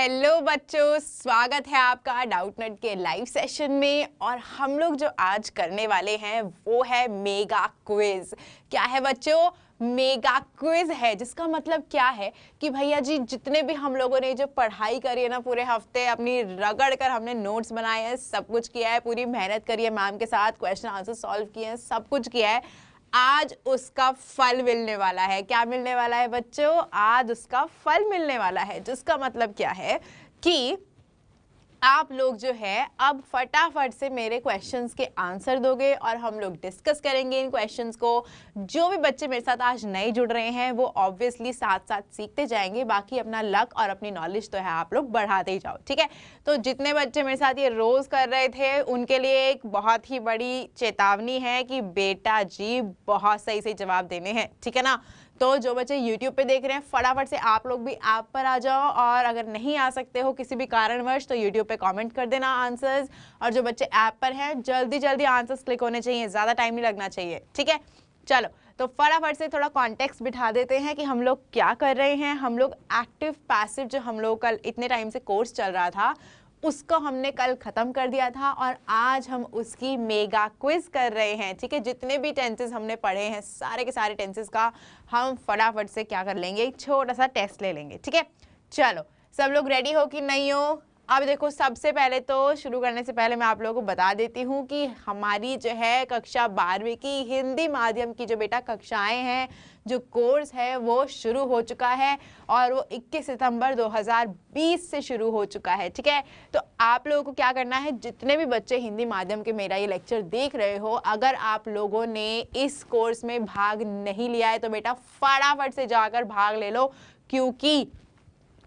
Hello बच्चों, स्वागत है आपका डाउट नट के लाइव सेशन में। और हम लोग जो आज करने वाले हैं वो है मेगा क्विज। क्या है बच्चों? मेगा क्विज है, जिसका मतलब क्या है कि भैया जी जितने भी हम लोगों ने जो पढ़ाई करी है ना, पूरे हफ्ते अपनी रगड़ कर हमने नोट्स बनाए हैं, सब कुछ किया है, पूरी मेहनत करी है मैम के साथ, क्वेश्चन आंसर सॉल्व किए हैं, सब कुछ किया है, आज उसका फल मिलने वाला है। क्या मिलने वाला है बच्चों? आज उसका फल मिलने वाला है, जिसका मतलब क्या है कि आप लोग जो है अब फटाफट से मेरे क्वेश्चंस के आंसर दोगे और हम लोग डिस्कस करेंगे इन क्वेश्चंस को। जो भी बच्चे मेरे साथ आज नए जुड़ रहे हैं वो ऑब्वियसली साथ साथ सीखते जाएंगे, बाकी अपना लक और अपनी नॉलेज तो है आप लोग बढ़ाते ही जाओ, ठीक है। तो जितने बच्चे मेरे साथ ये रोज कर रहे थे उनके लिए एक बहुत ही बड़ी चेतावनी है कि बेटा जी बहुत सही सही जवाब देने हैं, ठीक है ना। तो जो बच्चे YouTube पे देख रहे हैं फटाफट से आप लोग भी ऐप पर आ जाओ, और अगर नहीं आ सकते हो किसी भी कारणवश तो YouTube पे कमेंट कर देना आंसर्स। और जो बच्चे ऐप पर हैं जल्दी जल्दी आंसर्स क्लिक होने चाहिए, ज़्यादा टाइम नहीं लगना चाहिए, ठीक है। चलो तो फटाफट से थोड़ा कॉन्टेक्स्ट बिठा देते हैं कि हम लोग क्या कर रहे हैं। हम लोग एक्टिव पैसिव जो हम लोग कल इतने टाइम से कोर्स चल रहा था उसको हमने कल ख़त्म कर दिया था और आज हम उसकी मेगा क्विज कर रहे हैं, ठीक है। जितने भी टेंसेस हमने पढ़े हैं सारे के सारे टेंसेस का हम फटाफट से क्या कर लेंगे, एक छोटा सा टेस्ट ले लेंगे, ठीक है। चलो सब लोग रेडी हो कि नहीं हो? अब देखो, सबसे पहले तो शुरू करने से पहले मैं आप लोगों को बता देती हूँ कि हमारी जो है कक्षा 12वीं की हिंदी माध्यम की जो बेटा कक्षाएं हैं, जो कोर्स है वो शुरू हो चुका है और वो 21 सितंबर 2020 से शुरू हो चुका है, ठीक है। तो आप लोगों को क्या करना है, जितने भी बच्चे हिंदी माध्यम के मेरा ये लेक्चर देख रहे हो, अगर आप लोगों ने इस कोर्स में भाग नहीं लिया है तो बेटा फटाफट से जाकर भाग ले लो, क्योंकि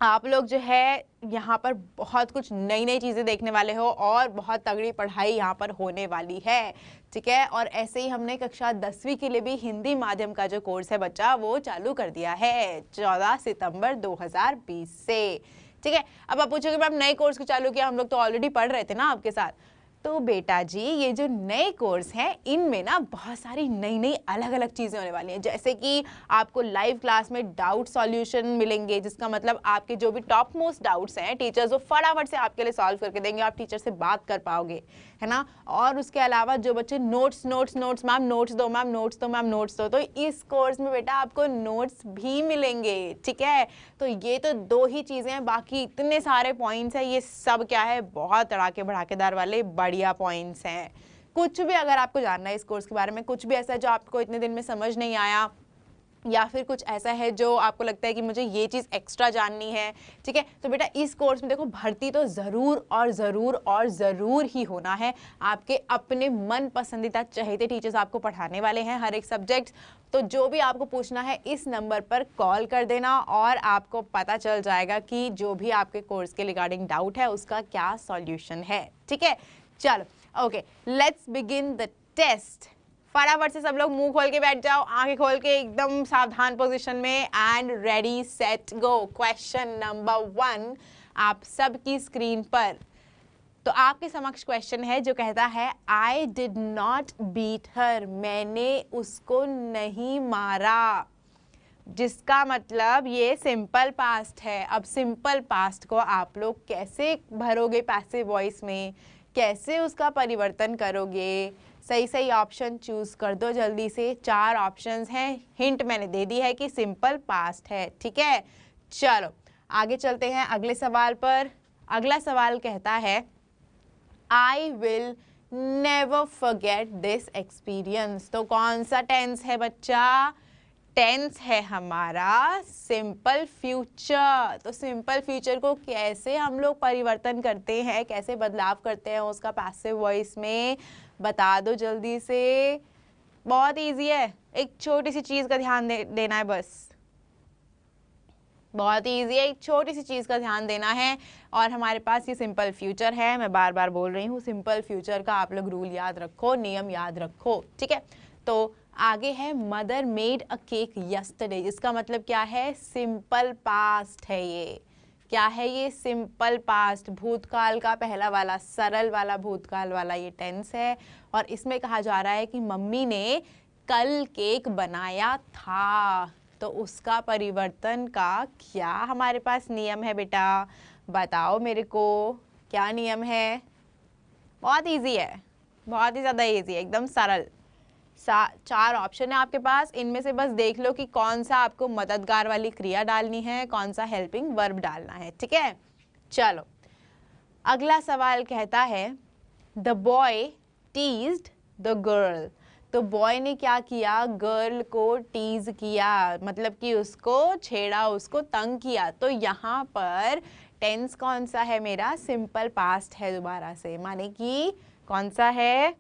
आप लोग जो है यहाँ पर बहुत कुछ नई नई चीज़ें देखने वाले हो और बहुत तगड़ी पढ़ाई यहाँ पर होने वाली है, ठीक है। और ऐसे ही हमने कक्षा 10वीं के लिए भी हिंदी माध्यम का जो कोर्स है बच्चा वो चालू कर दिया है 14 सितंबर 2020 से, ठीक है। अब आप पूछोगे मैम नए कोर्स को चालू किया, हम लोग तो ऑलरेडी पढ़ रहे थे ना आपके साथ। तो बेटा जी ये जो नए कोर्स हैं इनमें ना बहुत सारी नई नई अलग अलग चीज़ें होने वाली हैं, जैसे कि आपको लाइव क्लास में डाउट सॉल्यूशन मिलेंगे, जिसका मतलब आपके जो भी टॉप मोस्ट डाउट्स हैं टीचर्स वो फटाफट से आपके लिए सॉल्व करके देंगे, आप टीचर से बात कर पाओगे, है ना। और उसके अलावा जो बच्चे notes notes notes ma'am notes दो, मैम नोट्स दो, मैम नोट्स दो, तो इस कोर्स में बेटा आपको नोट्स भी मिलेंगे, ठीक है। तो ये तो दो ही चीज़ें हैं, बाकी इतने सारे पॉइंट्स हैं, ये सब क्या है बहुत तड़ाके भड़ाकेदार वाले बढ़िया पॉइंट्स हैं। कुछ भी अगर आपको जानना है इस कोर्स के बारे में, कुछ भी ऐसा जो आपको इतने दिन में समझ नहीं आया या फिर कुछ ऐसा है जो आपको लगता है कि मुझे ये चीज़ एक्स्ट्रा जाननी है, ठीक है, तो बेटा इस कोर्स में देखो भर्ती तो ज़रूर और ज़रूर और ज़रूर ही होना है। आपके अपने मन पसंदीदा चहेते टीचर्स आपको पढ़ाने वाले हैं हर एक सब्जेक्ट। तो जो भी आपको पूछना है इस नंबर पर कॉल कर देना और आपको पता चल जाएगा कि जो भी आपके कोर्स के रिगार्डिंग डाउट है उसका क्या सॉल्यूशन है, ठीक है। चलो okay, let's begin the test. फटाफट से सब लोग मुंह खोल के बैठ जाओ, आंखें खोल के एकदम सावधान पोजीशन में, and ready set go. Question number 1 आप सबकी स्क्रीन पर। तो आपके समक्ष क्वेश्चन है जो कहता है I did not beat her, मैंने उसको नहीं मारा, जिसका मतलब ये सिंपल पास्ट है। अब सिंपल पास्ट को आप लोग कैसे भरोगे पैसिव वॉइस में, कैसे उसका परिवर्तन करोगे? सही सही ऑप्शन चूज कर दो जल्दी से, 4 ऑप्शंस हैं, हिंट मैंने दे दी है कि सिंपल पास्ट है, ठीक है। चलो आगे चलते हैं अगले सवाल पर। अगला सवाल कहता है I will never forget this experience. तो कौन सा टेंस है बच्चा? टेंस है हमारा सिंपल फ्यूचर। तो सिंपल फ्यूचर को कैसे हम लोग परिवर्तन करते हैं, कैसे बदलाव करते हैं उसका पैसिव वॉइस में, बता दो जल्दी से। बहुत इजी है, एक छोटी सी चीज़ का ध्यान देना है बस, बहुत इजी है, एक छोटी सी चीज़ का ध्यान देना है। और हमारे पास ये सिंपल फ्यूचर है, मैं बार बार बोल रही हूँ सिंपल फ्यूचर का आप लोग रूल याद रखो, नियम याद रखो, ठीक है। तो आगे है mother made a cake yesterday, इसका मतलब क्या है? सिंपल पास्ट है ये। क्या है ये? सिंपल पास्ट, भूतकाल का पहला वाला सरल वाला भूतकाल वाला ये टेंस है। और इसमें कहा जा रहा है कि मम्मी ने कल केक बनाया था, तो उसका परिवर्तन का क्या हमारे पास नियम है बेटा? बताओ मेरे को क्या नियम है। बहुत इजी है, बहुत ही ज़्यादा इजी है, एकदम सरल। 4 ऑप्शन है आपके पास, इनमें से बस देख लो कि कौन सा आपको मददगार वाली क्रिया डालनी है, कौन सा हेल्पिंग वर्ब डालना है। ठीक है, चलो अगला सवाल कहता है the boy teased the girl. तो बॉय ने क्या किया, गर्ल को टीज किया, मतलब कि उसको छेड़ा, उसको तंग किया। तो यहाँ पर टेंस कौन सा है मेरा, सिंपल पास्ट है दोबारा से, माने कि कौन सा है,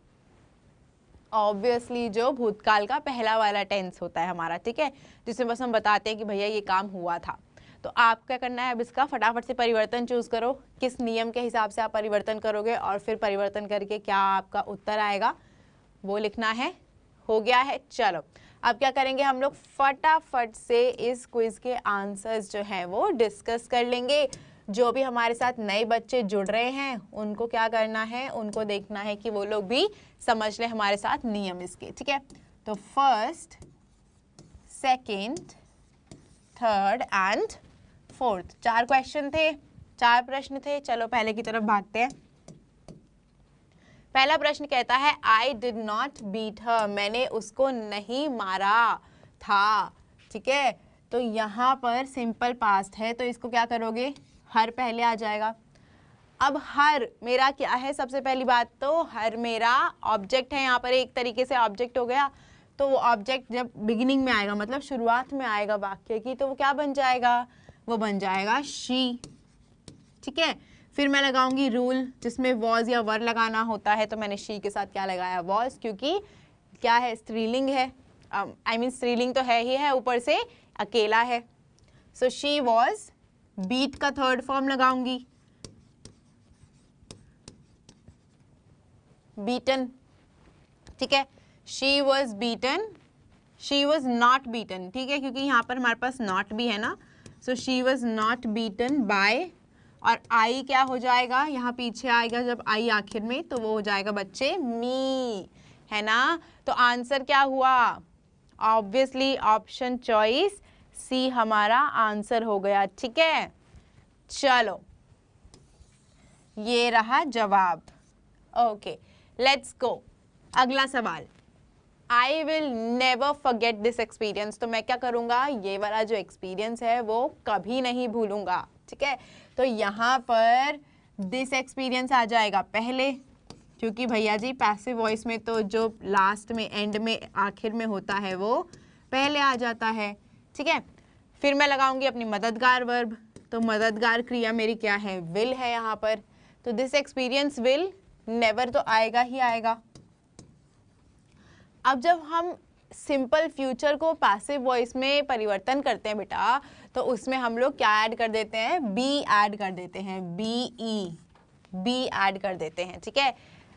ऑब्वियसली जो भूतकाल का पहला वाला टेंस होता है हमारा। ठीक है, जिसमें बस हम बताते हैं कि भैया ये काम हुआ था। तो आप क्या करना है, अब इसका फटाफट से परिवर्तन चूज करो, किस नियम के हिसाब से आप परिवर्तन करोगे और फिर परिवर्तन करके क्या आपका उत्तर आएगा वो लिखना है। हो गया है, चलो अब क्या करेंगे हम लोग, फटाफट से इस क्विज के आंसर्स जो हैं वो डिस्कस कर लेंगे। जो भी हमारे साथ नए बच्चे जुड़ रहे हैं उनको क्या करना है, उनको देखना है कि वो लोग भी समझ ले हमारे साथ नियम इसके। ठीक है, तो first, second, third and fourth 4 question थे, 4 प्रश्न थे। चलो पहले की तरफ भागते हैं। पहला प्रश्न कहता है I did not beat her, मैंने उसको नहीं मारा था। ठीक है, तो यहाँ पर सिंपल पास्ट है तो इसको क्या करोगे, हर पहले आ जाएगा। अब हर मेरा क्या है, सबसे पहली बात तो हर मेरा ऑब्जेक्ट है, यहाँ पर एक तरीके से ऑब्जेक्ट हो गया। तो वो ऑब्जेक्ट जब बिगिनिंग में आएगा, मतलब शुरुआत में आएगा वाक्य की, तो वो क्या बन जाएगा, वो बन जाएगा शी। ठीक है, फिर मैं लगाऊंगी रूल, जिसमें वॉज या वर लगाना होता है, तो मैंने शी के साथ क्या लगाया, वॉज, क्योंकि क्या है, स्त्रीलिंग है, आई मीन स्त्रीलिंग तो है ही है, ऊपर से अकेला है। सो शी वॉज, बीट का थर्ड फॉर्म लगाऊंगी, बीटन। ठीक है, she was beaten, she was not beaten. ठीक है, क्योंकि यहाँ पर हमारे पास नॉट भी है ना, so she was not beaten by, और आई क्या हो जाएगा, यहाँ पीछे आएगा जब आई आखिर में, तो वो हो जाएगा बच्चे मी, है ना। तो आंसर क्या हुआ, ऑब्वियसली ऑप्शन चॉइस सी हमारा आंसर हो गया। ठीक है, चलो ये रहा जवाब। ओके, लेट्स गो, अगला सवाल। I will never forget this experience, तो मैं क्या करूँगा, ये वाला जो एक्सपीरियंस है वो कभी नहीं भूलूंगा। ठीक है, तो यहाँ पर दिस एक्सपीरियंस आ जाएगा पहले, क्योंकि भैया जी पैसिव वॉइस में तो जो लास्ट में, एंड में, आखिर में होता है वो पहले आ जाता है। ठीक है, फिर मैं लगाऊंगी अपनी मददगार वर्ब, तो मददगार क्रिया मेरी क्या है, विल है यहाँ पर, तो दिस एक्सपीरियंस विल, नेवर तो आएगा ही आएगा। अब जब हम सिंपल फ्यूचर को पैसिव वॉइस में परिवर्तन करते हैं बेटा, तो उसमें हम लोग क्या ऐड कर देते हैं, बी ऐड कर देते हैं, बी ऐड कर देते हैं। ठीक है,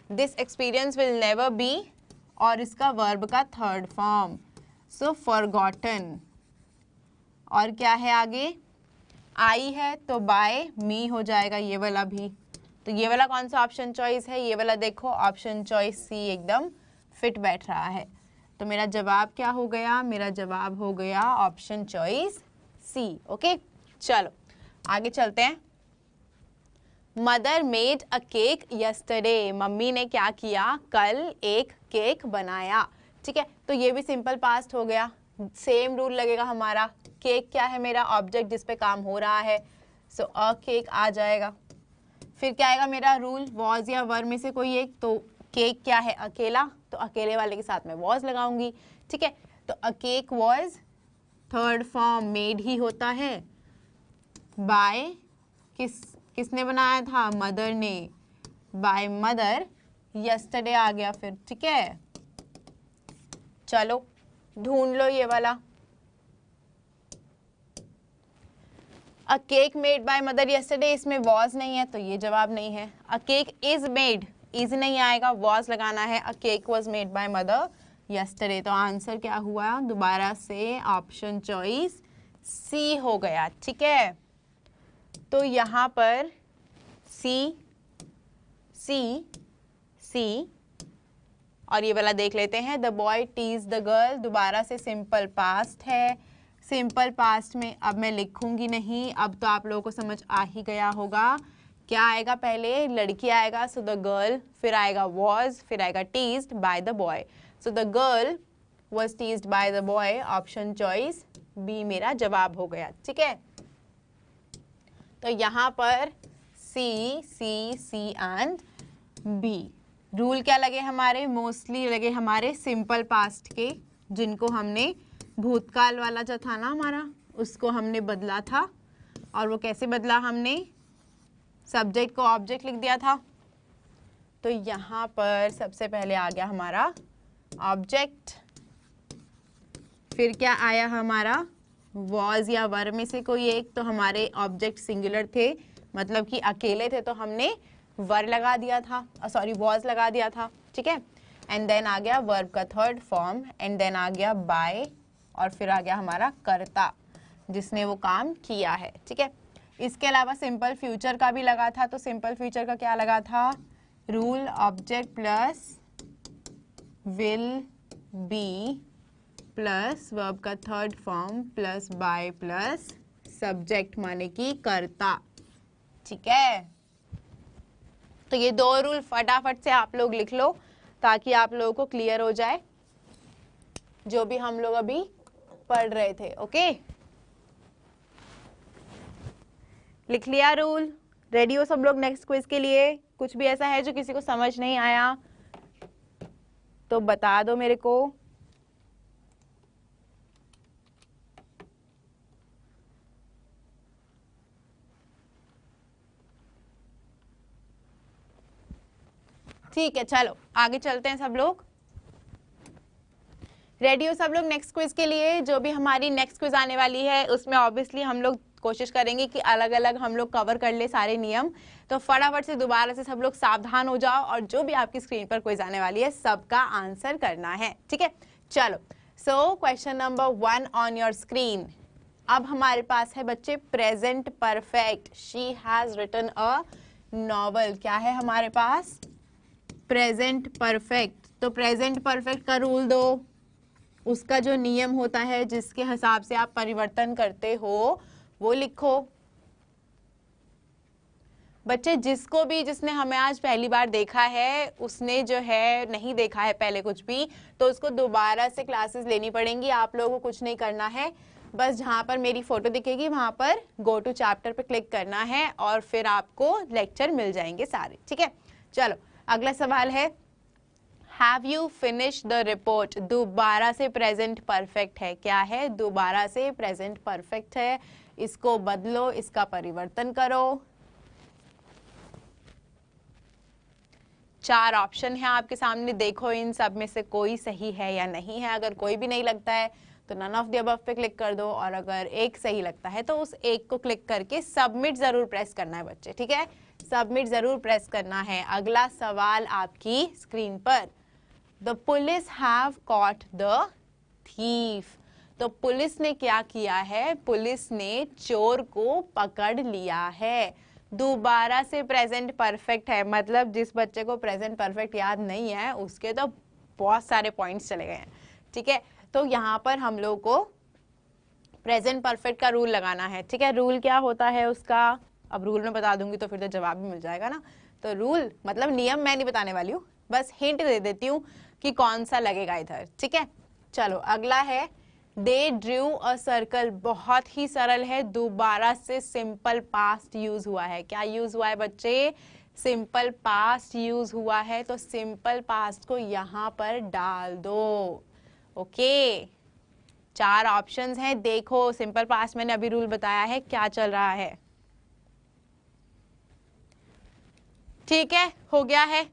this experience will never be, और इसका वर्ब का थर्ड फॉर्म, सो फॉरगॉटन, और क्या है आगे, आई है तो बाय मी हो जाएगा ये वाला भी। तो ये वाला कौन सा ऑप्शन चॉइस है, ये वाला देखो, ऑप्शन चॉइस सी एकदम फिट बैठ रहा है। तो मेरा जवाब क्या हो गया, मेरा जवाब हो गया ऑप्शन चॉइस सी। ओके, चलो आगे चलते हैं। Mother made a cake yesterday, mummy ने क्या किया, कल एक केक बनाया। ठीक है, तो ये भी सिंपल पास्ट हो गया, सेम रूल लगेगा हमारा। केक क्या है, मेरा ऑब्जेक्ट जिस पे काम हो रहा है, सो अ केक आ जाएगा। फिर क्या आएगा मेरा रूल, वॉज या वर में से कोई एक, तो केक क्या है, अकेला, तो अकेले वाले के साथ में वॉज लगाऊंगी। ठीक है, तो a cake was, third form made ही होता है, बाय किसने बनाया था, मदर ने, बाय मदर, यस्टरडे आ गया फिर। ठीक है, चलो ढूंढ लो ये वाला, अ cake made by mother yesterday, इसमें वॉज नहीं है तो ये जवाब नहीं है। अ केक इज मेड, इज नहीं आएगा, वॉज लगाना है, अ cake was made by mother yesterday. तो आंसर क्या हुआ, दोबारा से ऑप्शन चॉइस सी हो गया। ठीक है, तो यहाँ पर सी सी सी, और ये वाला देख लेते हैं, the boy tease the girl, दोबारा से सिंपल पास्ट है, सिंपल पास्ट में अब मैं लिखूंगी नहीं, अब तो आप लोगों को समझ आ ही गया होगा। क्या आएगा पहले? लड़की आएगा, सो द गर्ल, फिर आएगा वॉज, फिर आएगा teased by the boy. So the girl was teased by the boy, option choice B मेरा जवाब हो गया। ठीक है, तो यहाँ पर C C C and B. Rule क्या लगे हमारे? मोस्टली लगे हमारे सिंपल पास्ट के, जिनको हमने भूतकाल वाला जो था ना हमारा, उसको हमने बदला था। और वो कैसे बदला? हमने सब्जेक्ट को ऑब्जेक्ट लिख दिया था। तो यहाँ पर सबसे पहले आ गया हमारा ऑब्जेक्ट, फिर क्या आया हमारा? वॉज या वर में से कोई एक, तो हमारे ऑब्जेक्ट सिंगुलर थे, मतलब कि अकेले थे, तो हमने वर लगा दिया था, सॉरी वॉज लगा दिया था। ठीक है, एंड देन आ गया वर्ब का थर्ड फॉर्म, एंड देन आ गया बाय, और फिर आ गया हमारा कर्ता, जिसने वो काम किया है। ठीक है, इसके अलावा सिंपल फ्यूचर का भी लगा था। तो सिंपल फ्यूचर का क्या लगा था? Rule object plus will be plus verb का third form plus by plus subject माने कि कर्ता। ठीक है, तो ये दो रूल फटाफट से आप लोग लिख लो ताकि आप लोगों को क्लियर हो जाए जो भी हम लोग अभी पढ़ रहे थे। ओके, लिख लिया रूल? रेडी हो सब लोग नेक्स्ट क्विज के लिए? कुछ भी ऐसा है जो किसी को समझ नहीं आया तो बता दो मेरे को। ठीक है, चलो आगे चलते हैं सब लोग। रेडी हो सब लोग नेक्स्ट क्विज के लिए? जो भी हमारी नेक्स्ट क्विज आने वाली है उसमें ऑब्वियसली हम लोग कोशिश करेंगे कि अलग अलग हम लोग कवर कर ले सारे नियम। तो फटाफट से दोबारा से सब लोग सावधान हो जाओ और जो भी आपकी स्क्रीन पर क्विज आने वाली है सबका आंसर करना है। ठीक है, चलो। So question number 1 on your screen. अब हमारे पास है बच्चे present perfect. She has written a novel. क्या है हमारे पास? Present perfect. तो प्रेजेंट परफेक्ट का रूल दो, उसका जो नियम होता है जिसके हिसाब से आप परिवर्तन करते हो वो लिखो। बच्चे जिसको भी, जिसने हमें आज पहली बार देखा है उसने जो है नहीं देखा है पहले कुछ भी, तो उसको दोबारा से क्लासेस लेनी पड़ेंगी। आप लोगों को कुछ नहीं करना है, बस जहाँ पर मेरी फोटो दिखेगी वहां पर गो टू चैप्टर पे क्लिक करना है और फिर आपको लेक्चर मिल जाएंगे सारे। ठीक है, चलो अगला सवाल है, have you finish the report. दोबारा से प्रेजेंट परफेक्ट है। क्या है? दोबारा से प्रेजेंट परफेक्ट है। इसको बदलो, इसका परिवर्तन करो। 4 ऑप्शन है आपके सामने, देखो इन सब में से कोई सही है या नहीं है। अगर कोई भी नहीं लगता है तो नन ऑफ द अबव पे क्लिक कर दो, और अगर एक सही लगता है तो उस एक को क्लिक करके सबमिट जरूर प्रेस करना है बच्चे। ठीक है, सबमिट जरूर प्रेस करना है। अगला सवाल आपकी स्क्रीन पर, the police have caught the thief. तो पुलिस ने क्या किया है? पुलिस ने चोर को पकड़ लिया है। दोबारा से प्रेजेंट परफेक्ट है, मतलब जिस बच्चे को प्रेजेंट परफेक्ट याद नहीं है उसके तो बहुत सारे पॉइंट्स चले गए हैं। ठीक है, तो यहाँ पर हम लोग को प्रेजेंट परफेक्ट का रूल लगाना है। ठीक है, रूल क्या होता है उसका? अब रूल में बता दूंगी तो फिर तो जवाब भी मिल जाएगा ना। तो रूल मतलब नियम मैं नहीं बताने वाली हूँ, बस हिंट दे देती हूँ कि कौन सा लगेगा इधर। ठीक है, चलो अगला है, दे ड्रू अ सर्कल। बहुत ही सरल है, दोबारा से सिंपल पास्ट यूज हुआ है। क्या यूज हुआ है बच्चे? सिंपल पास्ट यूज हुआ है, तो सिंपल पास्ट को यहाँ पर डाल दो। ओके, 4 ऑप्शंस हैं। देखो सिंपल पास्ट मैंने अभी रूल बताया है क्या चल रहा है। ठीक है, हो गया है,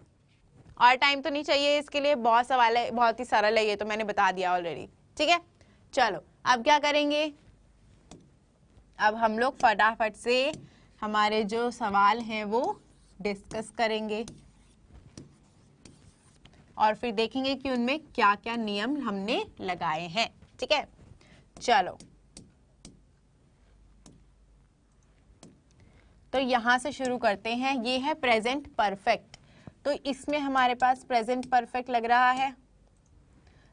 और टाइम तो नहीं चाहिए इसके लिए, बहुत सवाल है, बहुत ही सरल है ये तो मैंने बता दिया ऑलरेडी। ठीक है, चलो अब क्या करेंगे? अब हम लोग फटाफट से हमारे जो सवाल हैं वो डिस्कस करेंगे और फिर देखेंगे कि उनमें क्या क्या नियम हमने लगाए हैं। ठीक है, चलो तो यहां से शुरू करते हैं। ये है प्रेजेंट परफेक्ट, तो इसमें हमारे पास प्रेजेंट परफेक्ट लग रहा है।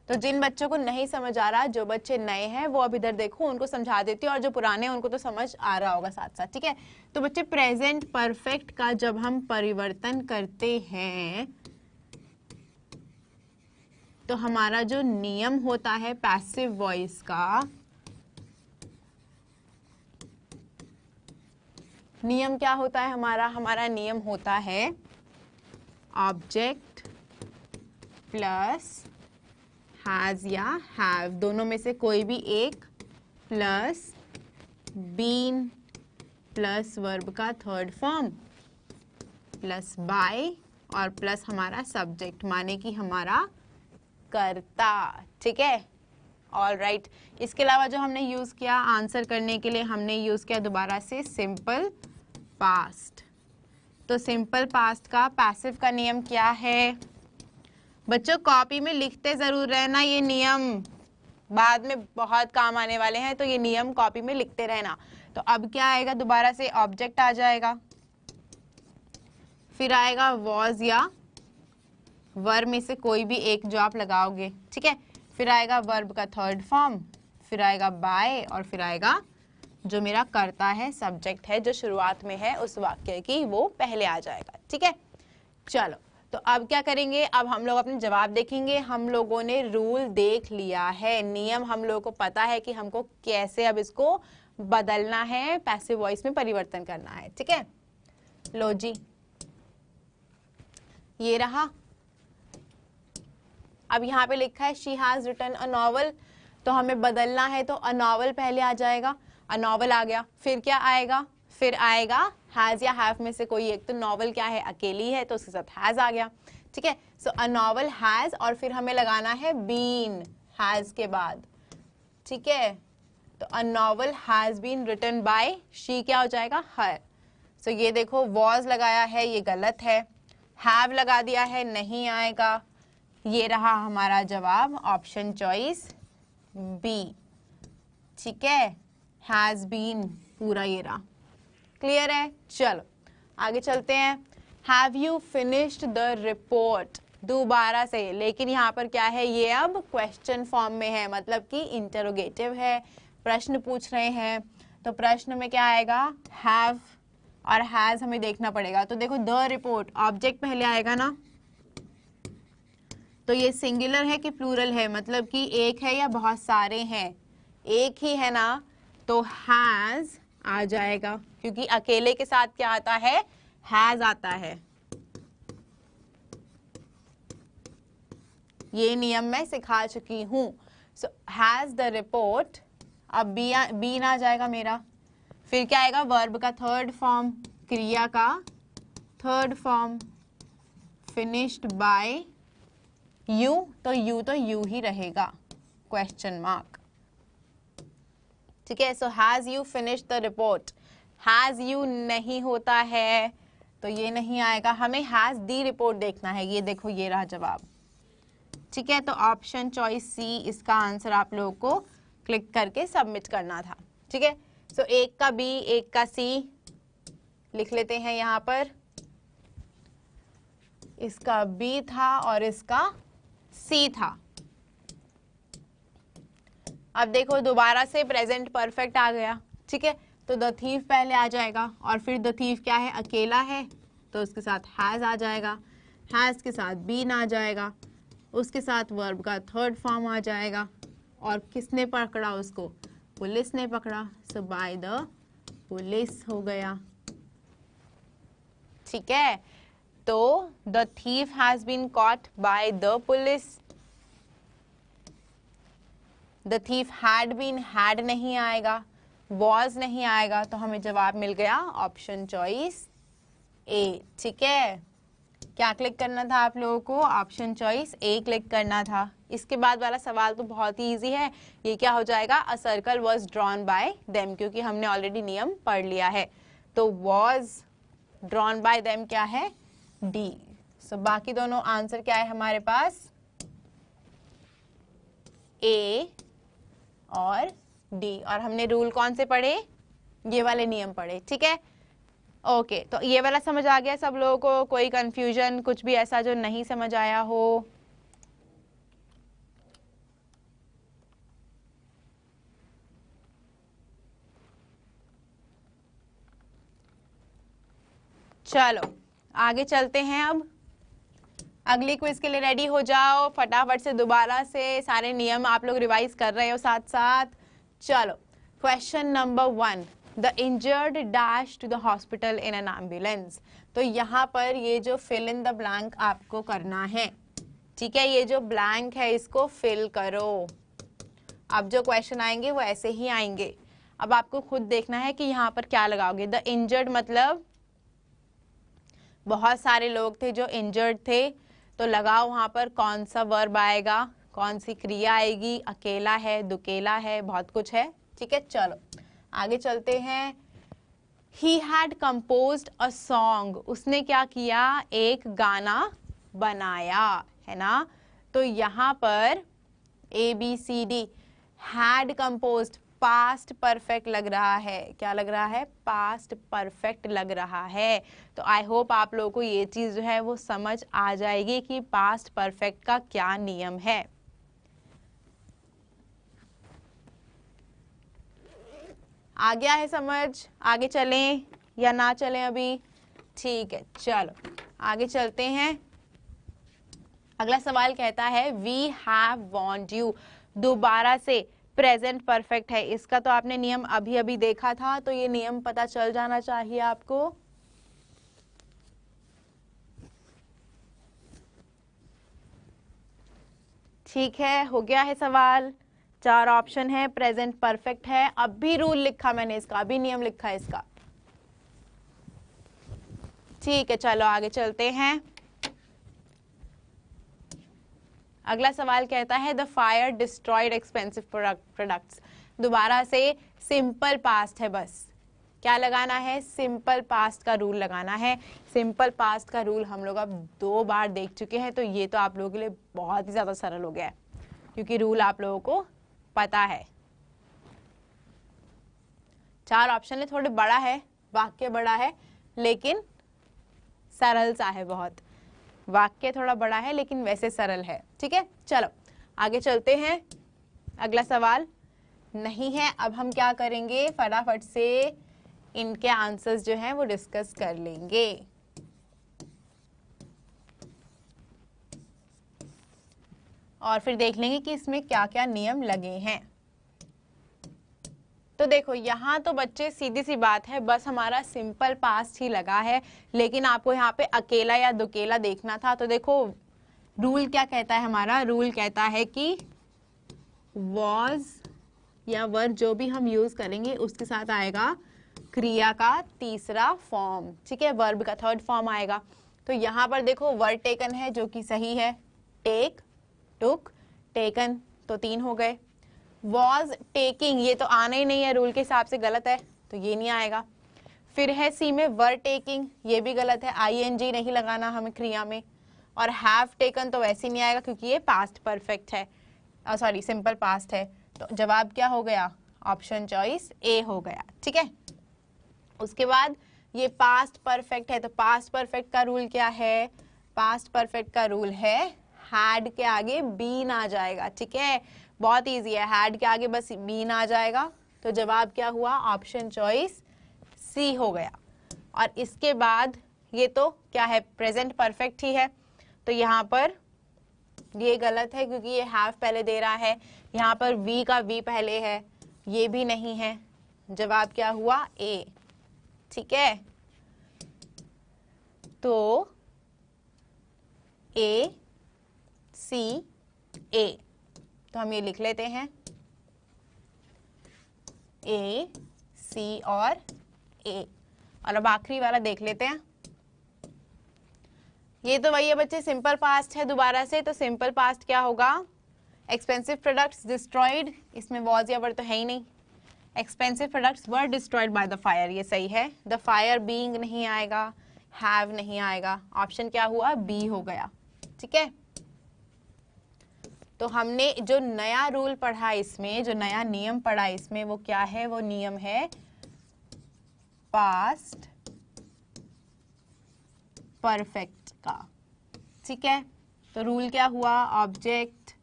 तो जिन बच्चों को नहीं समझ आ रहा, जो बच्चे नए हैं वो अब इधर देखो, उनको समझा देती हूँ, और जो पुराने हैं उनको तो समझ आ रहा होगा साथ साथ, ठीक है। तो बच्चे प्रेजेंट परफेक्ट का जब हम परिवर्तन करते हैं तो हमारा जो नियम होता है पैसिव वॉइस का, नियम क्या होता है हमारा नियम होता है ऑब्जेक्ट प्लस हैज या हैव, दोनों में से कोई भी एक, प्लस बीन प्लस वर्ब का थर्ड फॉर्म प्लस बाय और प्लस हमारा सब्जेक्ट, माने कि हमारा कर्ता, ठीक है। All right. इसके अलावा जो हमने यूज किया आंसर करने के लिए, हमने यूज किया दोबारा से सिंपल पास्ट। तो सिंपल पास्ट का पैसिव का नियम क्या है बच्चों? कॉपी में लिखते जरूर रहना, ये नियम बाद में बहुत काम आने वाले हैं, तो ये नियम कॉपी में लिखते रहना। तो अब क्या आएगा, दोबारा से ऑब्जेक्ट आ जाएगा, फिर आएगा वॉज या वर्ब में से कोई भी एक जो आप लगाओगे, ठीक है। फिर आएगा वर्ब का थर्ड फॉर्म, फिर आएगा बाय और फिर आएगा जो मेरा कर्ता है, सब्जेक्ट है, जो शुरुआत में है उस वाक्य की, वो पहले आ जाएगा, ठीक है। चलो, तो अब क्या करेंगे, अब हम लोग अपने जवाब देखेंगे। हम लोगों ने रूल देख लिया है, नियम हम लोगों को पता है कि हमको कैसे अब इसको बदलना है, पैसिव वॉइस में परिवर्तन करना है, ठीक है। लो जी, ये रहा। अब यहाँ पे लिखा है she has written a novel, तो हमें बदलना है, तो अ नॉवल पहले आ जाएगा, अ नॉवल आ गया, फिर क्या आएगा, फिर आएगा हैज या हैव में से कोई एक। तो नॉवल क्या है, अकेली है, तो उसके साथ हैज आ गया, ठीक है। सो अ नॉवल हैज, और फिर हमें लगाना है बीन हैज के बाद, ठीक है। तो a novel has been written by she, क्या हो जाएगा, हर। सो ये देखो वॉज लगाया है, ये गलत है, हैव लगा दिया है, नहीं आएगा। ये रहा हमारा जवाब, ऑप्शन चॉइस बी, ठीक है। हैज बीन पूरा ये रहा, क्लियर है। चलो आगे चलते हैं। Have you finished the report, दोबारा से, लेकिन यहाँ पर क्या है, ये अब क्वेश्चन फॉर्म में है, मतलब कि इंटरोगेटिव है, प्रश्न पूछ रहे हैं। तो प्रश्न में क्या आएगा, हैव और हैज हमें देखना पड़ेगा। तो देखो द रिपोर्ट, ऑब्जेक्ट पहले आएगा ना, तो ये सिंगुलर है कि प्लूरल है, मतलब कि एक है या बहुत सारे हैं, एक ही है ना, तो हैज आ जाएगा, क्योंकि अकेले के साथ क्या आता है, हैज आता है। ये नियम मैं सिखा चुकी हूं। सो हैज द रिपोर्ट, अब बीन आ जाएगा मेरा, फिर क्या आएगा, वर्ब का थर्ड फॉर्म, क्रिया का third form, finished by you, तो यू ही रहेगा, क्वेश्चन मार्क, ठीक है। So has you finished the report, has you नहीं होता है, तो ये नहीं आएगा, हमें हैज दी रिपोर्ट देखना है। ये देखो ये रहा जवाब, ठीक है। तो ऑप्शन चॉइस सी इसका आंसर आप लोगों को क्लिक करके सबमिट करना था, ठीक है। सो एक का बी, एक का सी लिख लेते हैं यहाँ पर, इसका बी था और इसका सी था। अब देखो दोबारा से प्रेजेंट परफेक्ट आ गया, ठीक है। तो द थीफ पहले आ जाएगा, और फिर द थीफ क्या है, अकेला है, तो उसके साथ हैज आ जाएगा, हैज के साथ बीन आ जाएगा, उसके साथ वर्ब का थर्ड फॉर्म आ जाएगा, और किसने पकड़ा उसको, पुलिस ने पकड़ा, सो बाय द पुलिस हो गया, ठीक है। तो the thief has been caught by the police, the thief had been, had नहीं आएगा, वॉज नहीं आएगा, तो हमें जवाब मिल गया ऑप्शन चॉइस ए, ठीक है। क्या क्लिक करना था आप लोगों को, ऑप्शन चॉइस ए क्लिक करना था। इसके बाद वाला सवाल तो बहुत ही इजी है, ये क्या हो जाएगा, a circle was drawn by them, क्योंकि हमने ऑलरेडी नियम पढ़ लिया है। तो वॉज ड्रॉन बाय देम क्या है, डी। सो बाकी दोनों आंसर क्या है हमारे पास, ए और डी। और हमने रूल कौन से पढ़े, ये वाले नियम पढ़े, ठीक है। ओके, तो ये वाला समझ आ गया सब लोगों को, कोई कंफ्यूजन, कुछ भी ऐसा जो नहीं समझ आया हो? चलो आगे चलते हैं। अब अगली क्विज के लिए रेडी हो जाओ, फटाफट से दोबारा से सारे नियम आप लोग रिवाइज कर रहे हो साथ साथ। चलो question number 1, the injured dash to the hospital in an ambulance. तो यहाँ पर ये जो फिल इन द ब्लैंक आपको करना है, ठीक है, ये जो ब्लैंक है इसको फिल करो। अब जो क्वेश्चन आएंगे वो ऐसे ही आएंगे। अब आपको खुद देखना है कि यहाँ पर क्या लगाओगे। द इंजर्ड मतलब बहुत सारे लोग थे जो इंजर्ड थे, तो लगाओ वहां पर कौन सा वर्ब आएगा, कौन सी क्रिया आएगी, अकेला है, दुकेला है, बहुत कुछ है, ठीक है। चलो आगे चलते हैं। He had composed a song, उसने क्या किया, एक गाना बनाया, है ना। तो यहाँ पर ABCD had composed past perfect लग रहा है। क्या लग रहा है, पास्ट परफेक्ट लग रहा है। तो आई होप आप लोगों को ये चीज जो है वो समझ आ जाएगी कि पास्ट परफेक्ट का क्या नियम है। आ गया है समझ, आगे चलें या ना चलें अभी, ठीक है। चलो आगे चलते हैं। अगला सवाल कहता है वी हैव वांट यू, दोबारा से प्रेजेंट परफेक्ट है। इसका तो आपने नियम अभी अभी देखा था, तो ये नियम पता चल जाना चाहिए आपको। ठीक है, हो गया है सवाल। 4 ऑप्शन है, प्रेजेंट परफेक्ट है। अब भी रूल लिखा मैंने इसका, अभी नियम लिखा है इसका, ठीक है। चलो आगे चलते हैं। अगला सवाल कहता है the fire destroyed expensive products. दोबारा से सिंपल पास्ट है, बस क्या लगाना है, सिंपल पास्ट का रूल लगाना है। सिंपल पास्ट का रूल हम लोग अब 2 बार देख चुके हैं, तो ये तो आप लोगों के लिए बहुत ही ज्यादा सरल हो गया है, क्योंकि रूल आप लोगों को पता है। 4 ऑप्शन है, थोड़े बड़ा है, वाक्य बड़ा है लेकिन सरल सा है बहुत। वाक्य थोड़ा बड़ा है लेकिन वैसे सरल है, ठीक है। चलो आगे चलते हैं। अगला सवाल नहीं है। अब हम क्या करेंगे, फटाफट से इनके आंसर्स जो हैं वो डिस्कस कर लेंगे। और फिर देख लेंगे कि इसमें क्या क्या नियम लगे हैं। तो देखो यहाँ तो बच्चे सीधी सी बात है, बस हमारा सिंपल पास्ट ही लगा है, लेकिन आपको यहाँ पे अकेला या दुकेला देखना था। तो देखो रूल क्या कहता है हमारा, रूल कहता है कि was या वर्ब जो भी हम यूज करेंगे उसके साथ आएगा क्रिया का तीसरा फॉर्म, ठीक है, वर्ब का थर्ड फॉर्म आएगा। तो यहाँ पर देखो वर्ड टेकन है जो कि सही है, टेक, टुक, टेकन, तो 3 हो गए। वॉज टेकिंग, ये तो आना ही नहीं है, रूल के हिसाब से गलत है, तो ये नहीं आएगा। फिर है सी में वर टेकिंग, ये भी गलत है, ING नहीं लगाना हमें क्रिया में। और हैव टेकन तो वैसे ही नहीं आएगा क्योंकि ये पास्ट परफेक्ट है, सॉरी सिंपल पास्ट है। तो जवाब क्या हो गया, ऑप्शन चॉइस ए हो गया, ठीक है। उसके बाद ये पास्ट परफेक्ट है, तो पास्ट परफेक्ट का रूल क्या है, पास्ट परफेक्ट का रूल है हैड के आगे बीन आ जाएगा, ठीक है, बहुत इजी है, हैड के आगे बस बीन आ जाएगा। तो जवाब क्या हुआ, ऑप्शन चॉइस सी हो गया। और इसके बाद ये तो क्या है, प्रेजेंट परफेक्ट ही है, तो यहाँ पर ये गलत है क्योंकि ये हैव पहले दे रहा है, यहाँ पर वी का वी पहले है, ये भी नहीं है। जवाब क्या हुआ, ए, ठीक है। तो ए सी ए, तो हम ये लिख लेते हैं ए सी और ए। और अब आखिरी वाला देख लेते हैं। ये तो वही है बच्चे, सिंपल पास्ट है दोबारा से, तो सिंपल पास्ट क्या होगा, एक्सपेंसिव प्रोडक्ट्स डिस्ट्रॉयड, इसमें वॉज या वर तो है ही नहीं, expensive products were destroyed by the fire, ये सही है। द फायर बीइंग नहीं आएगा, हैव नहीं आएगा, ऑप्शन क्या हुआ, बी हो गया, ठीक है। तो हमने जो नया रूल पढ़ा इसमें, जो नया नियम पढ़ा इसमें, वो क्या है, वो नियम है पास्ट परफेक्ट का, ठीक है। तो रूल क्या हुआ, ऑब्जेक्ट,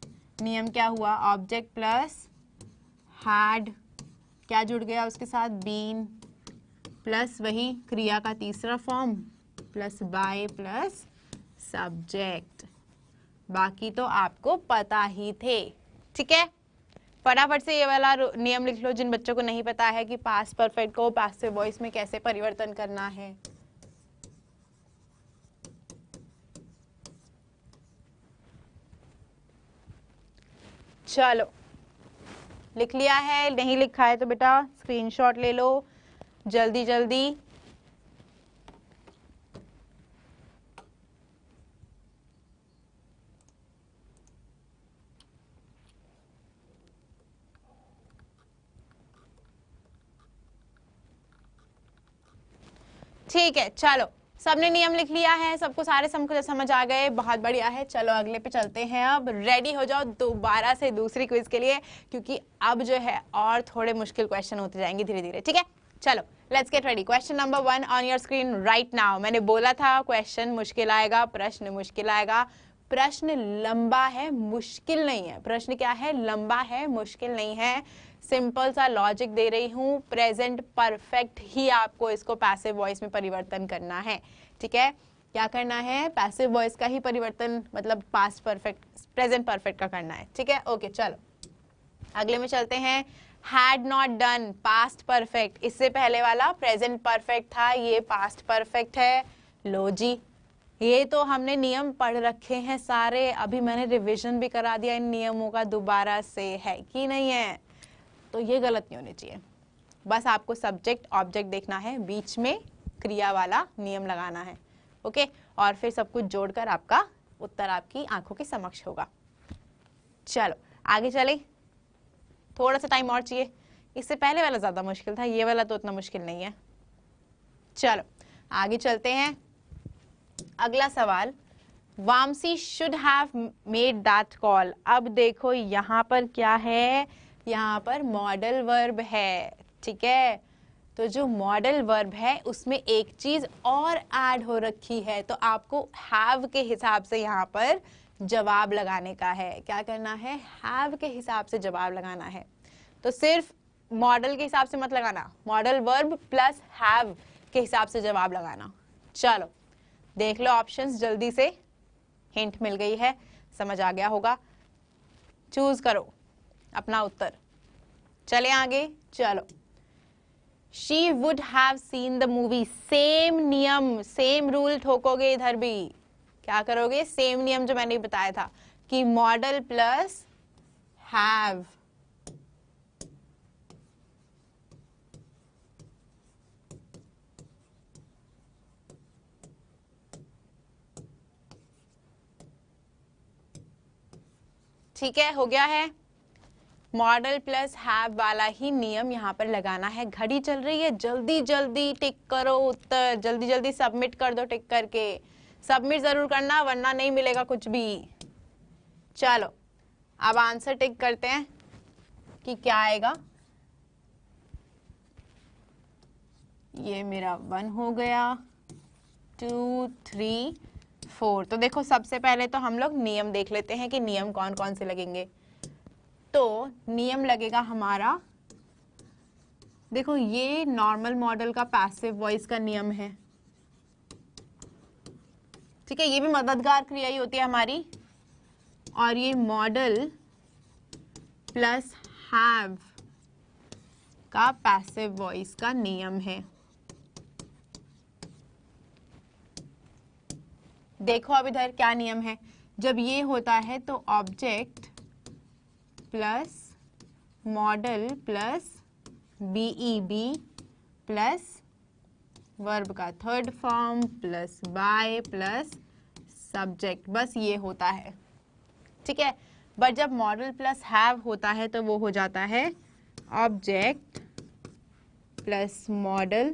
नियम क्या हुआ, ऑब्जेक्ट प्लस हैड, क्या जुड़ गया उसके साथ, बीन, प्लस वही क्रिया का तीसरा form plus by plus subject. बाकी तो आपको पता ही थे, ठीक है। फटाफट से ये वाला नियम लिख लो जिन बच्चों को नहीं पता है कि पास्ट परफेक्ट को पैसिव वॉइस में कैसे परिवर्तन करना है। चलो, लिख लिया है? नहीं लिखा है तो बेटा स्क्रीनशॉट ले लो जल्दी जल्दी। ठीक है, चलो सबने नियम लिख लिया है, सबको सारे समझ आ गए, बहुत बढ़िया है। चलो अगले पे चलते हैं। अब रेडी हो जाओ दोबारा से दूसरी क्विज के लिए, क्योंकि अब जो है और थोड़े मुश्किल क्वेश्चन होते जाएंगे धीरे धीरे, ठीक है। चलो let's get ready. Question number 1 on your screen right now. मैंने बोला था क्वेश्चन मुश्किल आएगा, प्रश्न मुश्किल आएगा। प्रश्न लंबा है, मुश्किल नहीं है। प्रश्न क्या है? लंबा है, मुश्किल नहीं है। सिंपल सा लॉजिक दे रही हूँ, प्रेजेंट परफेक्ट ही आपको इसको पैसिव वॉइस में परिवर्तन करना है, ठीक है। क्या करना है? पैसिव वॉइस का ही परिवर्तन, मतलब पास्ट परफेक्ट प्रेजेंट परफेक्ट का करना है, ठीक है। ओके चलो अगले में चलते हैं। Had not done, past perfect. इससे पहले वाला प्रेजेंट परफेक्ट था, ये पास्ट परफेक्ट है। लो जी, ये तो हमने नियम पढ़ रखे हैं सारे, अभी मैंने रिवीजन भी करा दिया इन नियमों का दोबारा से, है कि नहीं है? तो ये गलत नहीं होनी चाहिए। बस आपको सब्जेक्ट ऑब्जेक्ट देखना है, बीच में क्रिया वाला नियम लगाना है, ओके। और फिर सब कुछ जोड़कर आपका उत्तर आपकी आंखों के समक्ष होगा। चलो आगे चले, थोड़ा सा टाइम और चाहिए। इससे पहले वाला ज्यादा मुश्किल था, ये वाला तो उतना मुश्किल नहीं है। चलो आगे चलते हैं। अगला सवाल, Vamsi should have made that call. अब देखो यहाँ पर क्या है, यहाँ पर मॉडल वर्ब है, ठीक है। तो जो मॉडल वर्ब है उसमें एक चीज और ऐड हो रखी है, तो आपको हैव के हिसाब से यहाँ पर जवाब लगाने का है। क्या करना है? हैव के हिसाब से जवाब लगाना है। तो सिर्फ मॉडल के हिसाब से मत लगाना, मॉडल वर्ब प्लस हैव के हिसाब से जवाब लगाना। चलो देख लो ऑप्शंस जल्दी से, हिंट मिल गई है, समझ आ गया होगा। चूज करो अपना उत्तर। चले आगे, चलो। She would have seen the movie, same नियम, सेम रूल ठोकोगे इधर भी। क्या करोगे? सेम नियम जो मैंने बताया था कि मॉडल प्लस हैव। ठीक है, हो गया है। मॉडल प्लस हैव वाला ही नियम यहाँ पर लगाना है। घड़ी चल रही है, जल्दी जल्दी टिक करो उत्तर, जल्दी जल्दी सबमिट कर दो टिक करके। सबमिट जरूर करना वरना नहीं मिलेगा कुछ भी। चलो अब आंसर टिक करते हैं कि क्या आएगा। ये मेरा 1 हो गया, 2 3 4। तो देखो सबसे पहले तो हम लोग नियम देख लेते हैं कि नियम कौन कौन से लगेंगे। तो नियम लगेगा हमारा, देखो ये नॉर्मल मॉडल का पैसिव वॉइस का नियम है, ठीक है। ये भी मददगार क्रिया ही होती है हमारी। और ये मॉडल प्लस हैव का पैसिव वॉइस का नियम है। देखो अब इधर क्या नियम है, जब ये होता है तो object plus modal plus BEB plus verb का third form plus by plus subject, बस ये होता है, ठीक है। बट जब मॉडल प्लस हैव होता है तो वो हो जाता है object plus modal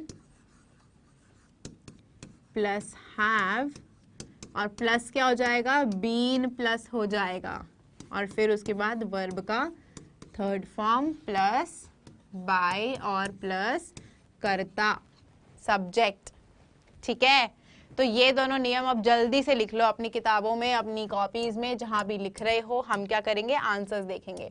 plus have, और प्लस क्या हो जाएगा? बीन प्लस हो जाएगा, और फिर उसके बाद वर्ब का थर्ड फॉर्म प्लस बाय और प्लस कर्ता सब्जेक्ट, ठीक है। तो ये दोनों नियम अब जल्दी से लिख लो अपनी किताबों में, अपनी कॉपीज में, जहां भी लिख रहे हो। हम क्या करेंगे? आंसर्स देखेंगे।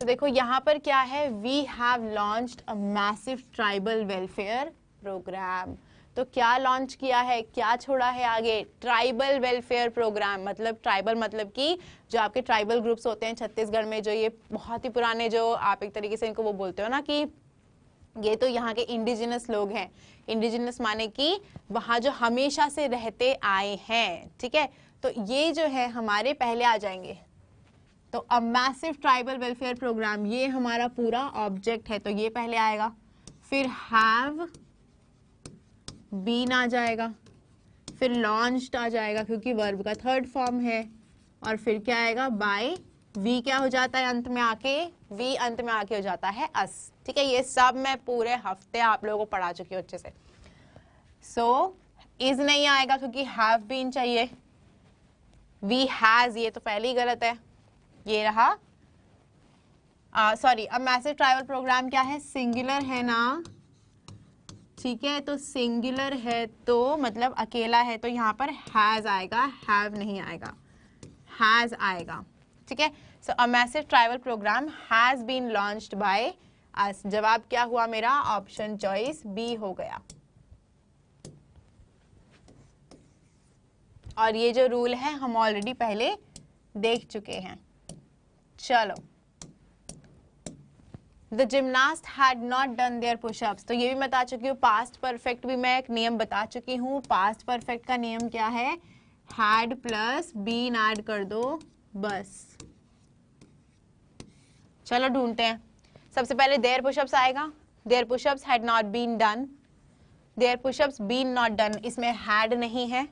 तो देखो यहाँ पर क्या है, we have launched a massive tribal welfare programme. तो क्या लॉन्च किया है, क्या छोड़ा है आगे, ट्राइबल वेलफेयर प्रोग्राम। मतलब ट्राइबल मतलब कि जो आपके ट्राइबल ग्रुप्स होते हैं छत्तीसगढ़ में, जो ये बहुत ही पुराने, जो आप एक तरीके से इनको वो बोलते हो ना कि ये तो यहाँ के इंडिजिनस लोग हैं। इंडिजिनस माने कि वहाँ जो हमेशा से रहते आए हैं, ठीक है। तो ये जो है हमारे पहले आ जाएंगे। तो a massive tribal welfare programme, ये हमारा पूरा ऑब्जेक्ट है, तो ये पहले आएगा। फिर हैव बीन आ जाएगा, फिर लॉन्च्ड आ जाएगा क्योंकि वर्ब का थर्ड फॉर्म है, और फिर क्या आएगा, बाय। वी क्या हो जाता है अंत में आके, वी अंत में आके हो जाता है अस, ठीक है। ये सब मैं पूरे हफ्ते आप लोगों को पढ़ा चुकी हूँ अच्छे से। सो इज नहीं आएगा क्योंकि हैव बीन चाहिए। वी हैज, ये तो पहले ही गलत है, ये रहा। सॉरी, अब मैसिव ट्राइबल प्रोग्राम क्या है, सिंगुलर है ना, ठीक है। तो सिंगुलर है तो मतलब अकेला है, तो यहाँ पर हैज आएगा, हैव नहीं आएगा, हैज आएगा, ठीक है। So a massive tribal programme has been launched by us. जवाब क्या हुआ मेरा, ऑप्शन चॉइस बी हो गया। और ये जो रूल है हम ऑलरेडी पहले देख चुके हैं। चलो, the gymnast had not done their pushups, तो ये भी मैं बता चुकी हूँ। पास्ट परफेक्ट भी मैं एक नियम बता चुकी हूँ। पास्ट परफेक्ट का नियम क्या है, हैड प्लस बीन ऐड कर दो बस। चलो ढूंढते हैं। सबसे पहले देयर पुशअप्स आएगा, their pushups had not been done, their pushups been not done, इसमें हैड नहीं है,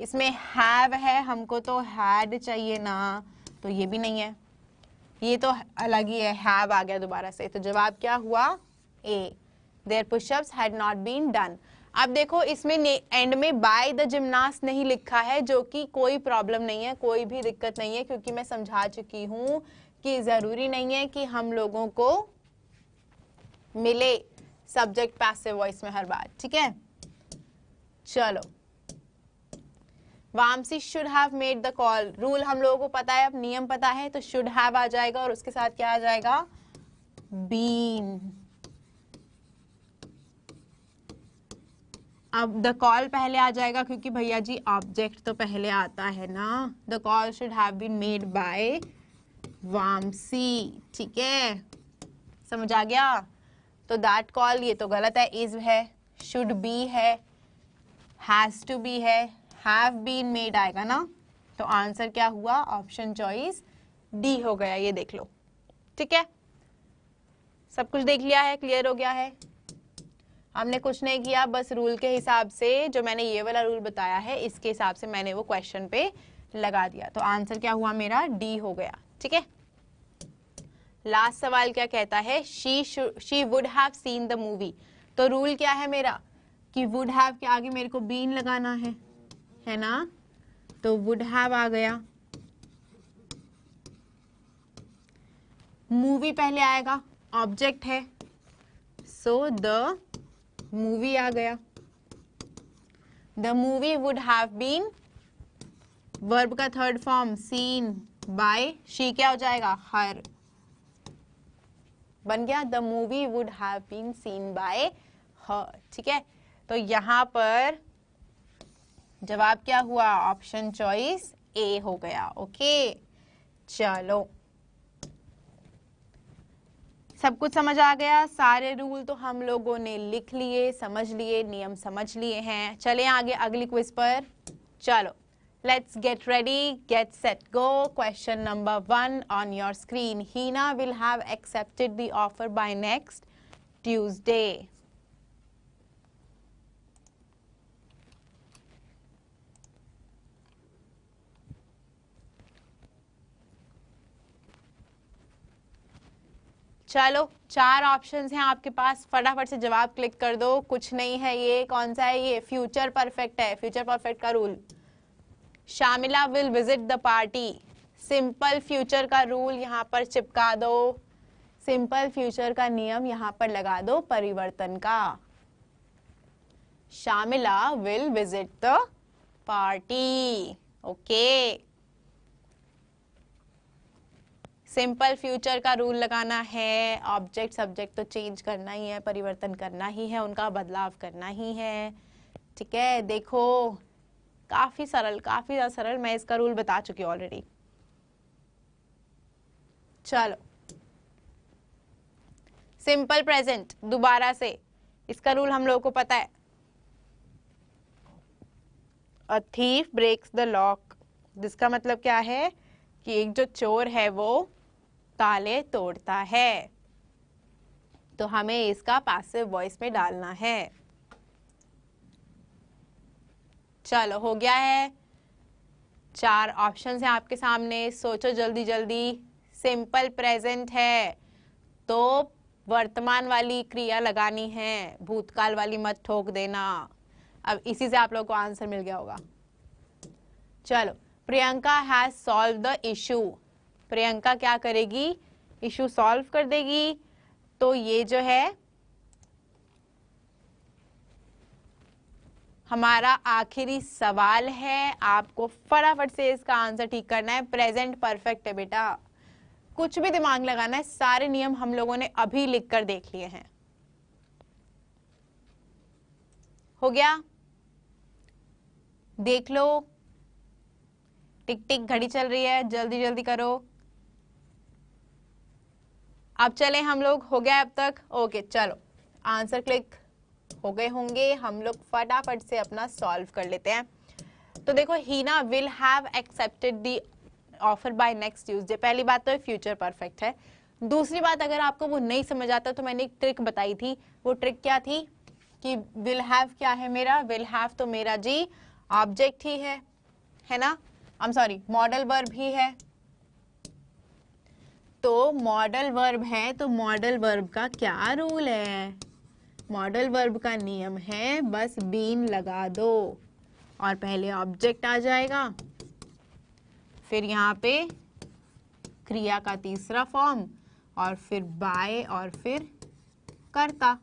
इसमें हैव है, हमको तो हैड चाहिए ना, तो ये भी नहीं है, ये तो अलग ही है, हैव आ गया दोबारा से। तो जवाब क्या हुआ, A, there pushups had not been done. अब देखो इसमें एंड में बाय द जिमनास्ट नहीं लिखा है, जो कि कोई प्रॉब्लम नहीं है, कोई भी दिक्कत नहीं है, क्योंकि मैं समझा चुकी हूँ कि जरूरी नहीं है कि हम लोगों को मिले सब्जेक्ट पैसिव वॉइस में हर बार, ठीक है। चलो, Vamsi should have made the call, rule हम लोगों को पता है, अब नियम पता है, तो शुड हैव आ जाएगा और उसके साथ क्या आ जाएगा, बीन। अब द कॉल पहले आ जाएगा क्योंकि भैया जी ऑब्जेक्ट तो पहले आता है ना। The call should have been made by Vamsi, ठीक है, समझ आ गया। तो दैट कॉल, ये तो गलत है, इज है, शुड बी है, हैज टू बी है, हैव बीन मेड आएगा ना। तो आंसर क्या हुआ, ऑप्शन चॉइस डी हो गया, ये देख लो, ठीक है। सब कुछ देख लिया है, क्लियर हो गया है। हमने कुछ नहीं किया, बस रूल के हिसाब से, जो मैंने ये वाला रूल बताया है इसके हिसाब से मैंने वो क्वेश्चन पे लगा दिया। तो आंसर क्या हुआ मेरा, डी हो गया, ठीक है। लास्ट सवाल क्या कहता है, she would have seen the movie. तो रूल क्या है मेरा कि वुड हैव के आगे मेरे को बीन लगाना है ना। तो वुड हैव आ गया, मूवी पहले आएगा, ऑब्जेक्ट है, सो द मूवी आ गया। The movie would have been, verb का third form seen by, she क्या हो जाएगा, हर, बन गया the movie would have been seen by her, ठीक है। तो यहां पर जवाब क्या हुआ, ऑप्शन चॉइस ए हो गया, ओके। चलो, सब कुछ समझ आ गया, सारे रूल तो हम लोगों ने लिख लिए, समझ लिए, नियम समझ लिए हैं। चले आगे अगली क्विज पर। चलो, let's get ready, get set, go. Question number 1 on your screen. Hina will have accepted the offer by next Tuesday. चलो, 4 ऑप्शंस हैं आपके पास, फटाफट से जवाब क्लिक कर दो। कुछ नहीं है, ये कौन सा है, ये फ्यूचर परफेक्ट है। फ्यूचर परफेक्ट का rule, Shamila will visit the party. Simple future का रूल यहाँ पर चिपका दो, सिंपल फ्यूचर का नियम यहाँ पर लगा दो परिवर्तन का। Shamila will visit the party, okay. Simple future का रूल लगाना है, ऑब्जेक्ट सब्जेक्ट तो चेंज करना ही है, परिवर्तन करना ही है, उनका बदलाव करना ही है। ठीक है, देखो काफी सरल, काफी ज्यादा सरल, मैं इसका रूल बता चुकी हूँ ऑलरेडी। चलो सिंपल प्रेजेंट दोबारा से, इसका रूल हम लोगों को पता है, a thief breaks the lock, जिसका मतलब क्या है कि एक जो चोर है वो ताले तोड़ता है। तो हमें इसका पैसिव वॉइस में डालना है। चलो हो गया है, 4 ऑप्शंस हैं आपके सामने, सोचो जल्दी जल्दी। सिंपल प्रेजेंट है तो वर्तमान वाली क्रिया लगानी है, भूतकाल वाली मत ठोक देना। अब इसी से आप लोगों को आंसर मिल गया होगा। चलो, Priyanka has solve the issue, Priyanka क्या करेगी, इशू सॉल्व कर देगी। तो ये जो है हमारा आखिरी सवाल है, आपको फटाफट से इसका आंसर ठीक करना है। प्रेजेंट परफेक्ट है बेटा, कुछ भी दिमाग लगाना है, सारे नियम हम लोगों ने अभी लिख कर देख लिए हैं। हो गया, देख लो, टिक टिक घड़ी चल रही है, जल्दी जल्दी करो। अब चले हम लोग, हो गया अब तक? ओके चलो, आंसर क्लिक हो गए होंगे, हम लोग फटाफट से अपना सॉल्व कर लेते हैं। तो देखो, Heena will have accepted the offer by next Tuesday, पहली बात तो फ्यूचर परफेक्ट है। दूसरी बात, अगर आपको वो नहीं समझ आता तो मैंने एक ट्रिक बताई थी, वो ट्रिक क्या थी कि विल हैव क्या है मेरा, विल हैव तो मेरा जी ऑब्जेक्ट ही है ना, I am sorry modal verb ही है। तो मॉडल वर्ब है तो मॉडल वर्ब का क्या रूल है, मॉडल वर्ब का नियम है बस बीन लगा दो और पहले ऑब्जेक्ट आ जाएगा, फिर यहाँ पे क्रिया का तीसरा फॉर्म और फिर बाय और फिर कर्ता,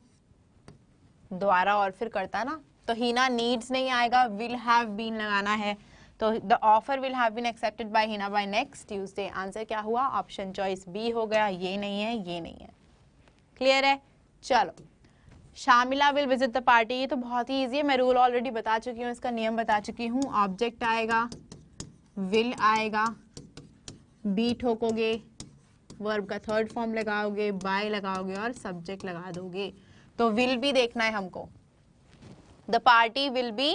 द्वारा और फिर कर्ता ना। तो हीना नीड्स नहीं आएगा, विल हैव बीन लगाना है। तो the offer will have been accepted by Heena by next Tuesday, answer क्या हुआ, ऑप्शन चॉइस बी हो गया। ये नहीं है, ये नहीं है, क्लियर है। चलो, शामिला विल विजिट द पार्टी, ये तो बहुत ही इजी है, मैं रूल ऑलरेडी बता चुकी हूँ, इसका नियम बता चुकी हूँ। ऑब्जेक्ट आएगा, विल आएगा, बी ठोकोगे, वर्ब का थर्ड फॉर्म लगाओगे, बाय लगाओगे और सब्जेक्ट लगा दोगे। तो विल भी देखना है हमको, the party will be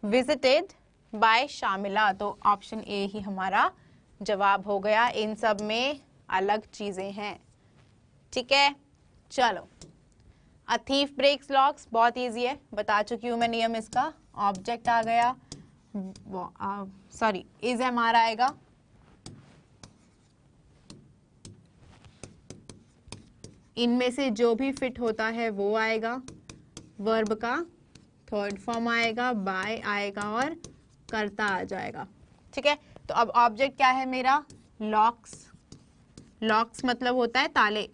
visited by Shamila, तो ऑप्शन ए ही हमारा जवाब हो गया। इन सब में अलग चीजें हैं, ठीक है। चलो, अ थीफ ब्रेक्स लॉक्स, बहुत इजी है, बता चुकी हूं मैं नियम इसका। ऑब्जेक्ट आ गया, सॉरी इज हमारा आएगा, इनमें से जो भी फिट होता है वो आएगा, वर्ब का थर्ड फॉर्म आएगा, बाय आएगा और कर्ता आ जाएगा, ठीक है। तो अब ऑब्जेक्ट क्या है मेरा, लॉक्स, लॉक्स मतलब होता है ताले,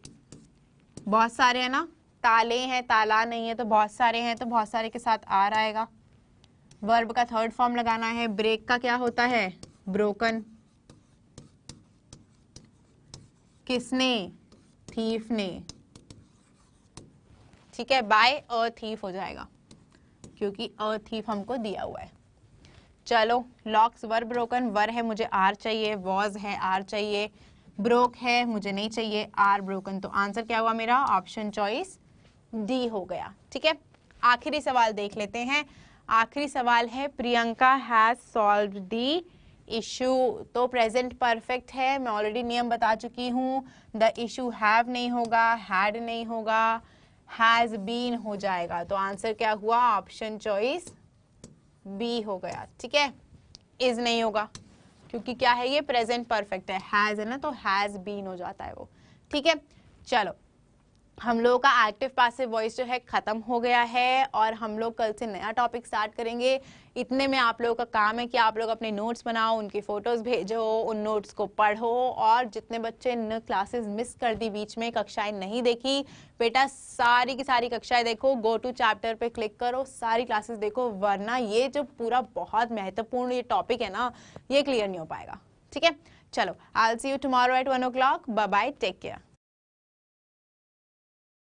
बहुत सारे है ना, ताले हैं, ताला नहीं है, तो बहुत सारे हैं, तो बहुत सारे के साथ आर आएगा। वर्ब का थर्ड फॉर्म लगाना है, ब्रेक का क्या होता है, ब्रोकन, किसने, थीफ ने, ठीक है। बाय अ थीफ हो जाएगा क्योंकि अ थीफ हमको दिया हुआ है। चलो, लॉक्स वर ब्रोकन, वर है मुझे आर चाहिए, वॉज है आर चाहिए, ब्रोक है मुझे नहीं चाहिए, आर ब्रोकन। तो आंसर क्या हुआ मेरा, ऑप्शन चॉइस डी हो गया, ठीक है। आखिरी सवाल देख लेते हैं। आखिरी सवाल है, Priyanka has solved the issue, तो प्रेजेंट परफेक्ट है, मैं ऑलरेडी नियम बता चुकी हूँ। द इशू हैव नहीं होगा, हैड नहीं होगा, हैज बीन हो जाएगा। तो आंसर क्या हुआ, ऑप्शन चॉइस बी हो गया, ठीक है। इज नहीं होगा क्योंकि क्या है, ये प्रेजेंट परफेक्ट है, हैज है ना, तो हैज बीन हो जाता है वो, ठीक है। चलो, हम लोगों का एक्टिव पैसिव वॉइस जो है खत्म हो गया है और हम लोग कल से नया टॉपिक स्टार्ट करेंगे। इतने में आप लोगों का काम है कि आप लोग अपने नोट्स बनाओ, उनकी फोटोज भेजो, उन नोट्स को पढ़ो। और जितने बच्चे ने क्लासेस मिस कर दी, बीच में कक्षाएं नहीं देखी, बेटा सारी की सारी कक्षाएं देखो, गो टू चैप्टर पे क्लिक करो, सारी क्लासेस देखो, वरना ये जो पूरा बहुत महत्वपूर्ण ये टॉपिक है ना, ये क्लियर नहीं हो पाएगा, ठीक है। चलो, I will see you tomorrow at 1 o'clock, bye bye, take care.